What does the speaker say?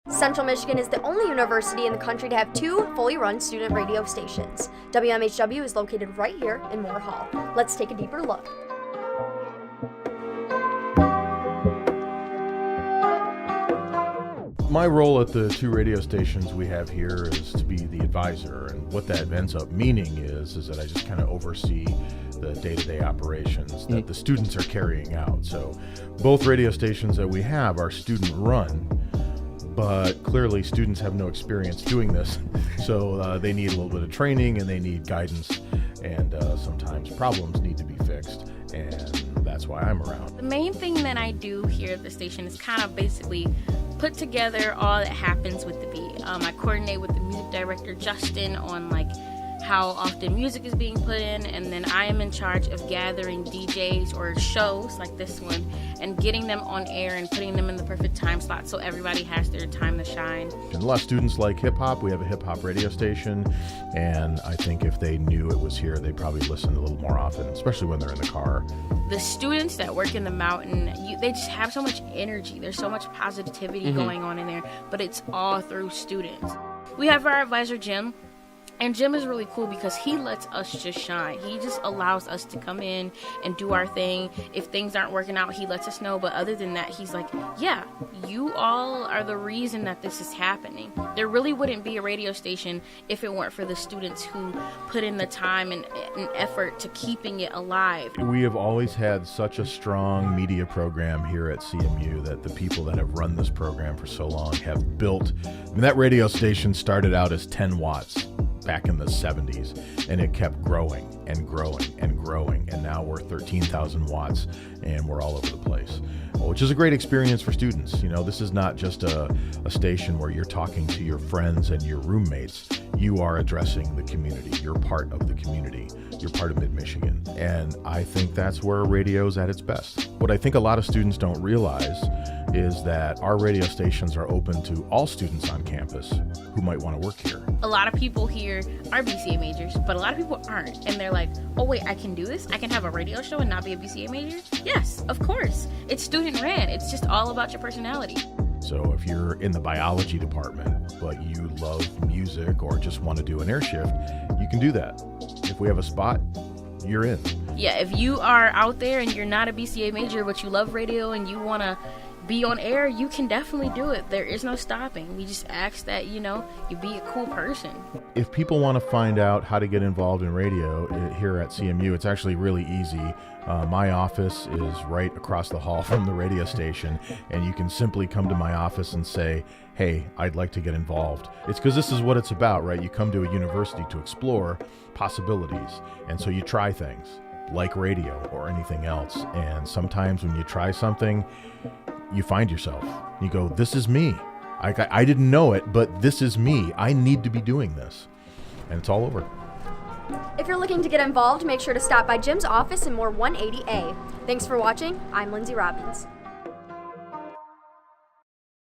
Central Michigan is the only university in the country to have 2 fully run student radio stations. WMHW is located right here in Moore Hall. Let's take a deeper look. My role at the 2 radio stations we have here is to be the advisor, and what that ends up meaning is that I just kind of oversee the day-to-day operations that the students are carrying out. So both radio stations that we have are student run, but clearly students have no experience doing this, so they need a little bit of training and they need guidance, and sometimes problems need to be fixed, and that's why I'm around. The main thing that I do here at the station is kind of basically put together all that happens with the beat. I coordinate with the music director, Justin, on how often music is being put in, and then I am in charge of gathering DJs or shows like this one and getting them on air and putting them in the perfect time slot so everybody has their time to shine. And a lot of students like hip-hop. We have a hip-hop radio station, and I think if they knew it was here, they'd probably listen a little more often, especially when they're in the car. The students that work in the mountain, they just have so much energy. There's so much positivity going on in there, but it's all through students. We have our advisor, Jim. And Jim is really cool because he lets us just shine. He just allows us to come in and do our thing. If things aren't working out, he lets us know. But other than that, he's like, yeah, you all are the reason that this is happening. There really wouldn't be a radio station if it weren't for the students who put in the time and effort to keeping it alive. We have always had such a strong media program here at CMU that the people that have run this program for so long have built. That radio station started out as 10 watts. Back in the 70s, and it kept growing and growing and growing, and now we're 13,000 watts and we're all over the place, which is a great experience for students. You know, this is not just a station where you're talking to your friends and your roommates. You are addressing the community. You're part of the community. You're part of Mid-Michigan, and I think that's where radio's at its best. What I think a lot of students don't realize is that our radio stations are open to all students on campus who might want to work here. A lot of people here are BCA majors, but a lot of people aren't. And they're like, oh wait, I can do this? I can have a radio show and not be a BCA major? Yes, of course. It's student ran. It's just all about your personality. So if you're in the biology department, but you love music or just want to do an air shift, you can do that. If we have a spot, you're in. Yeah, if you are out there and you're not a BCA major, but you love radio and you want to be on air, you can definitely do it. There is no stopping. We just ask that, you be a cool person. If people want to find out how to get involved in radio here at CMU, it's actually really easy. My office is right across the hall from the radio station, and you can simply come to my office and say, hey, I'd like to get involved. It's because this is what it's about, right? You come to a university to explore possibilities, and so you try things like radio or anything else, and sometimes when you try something, you find yourself. You go, this is me. I didn't know it, but this is me. I need to be doing this. And it's all over. If you're looking to get involved, make sure to stop by Jim's office in Moore 180A. Thanks for watching. I'm Lindsay Robbins.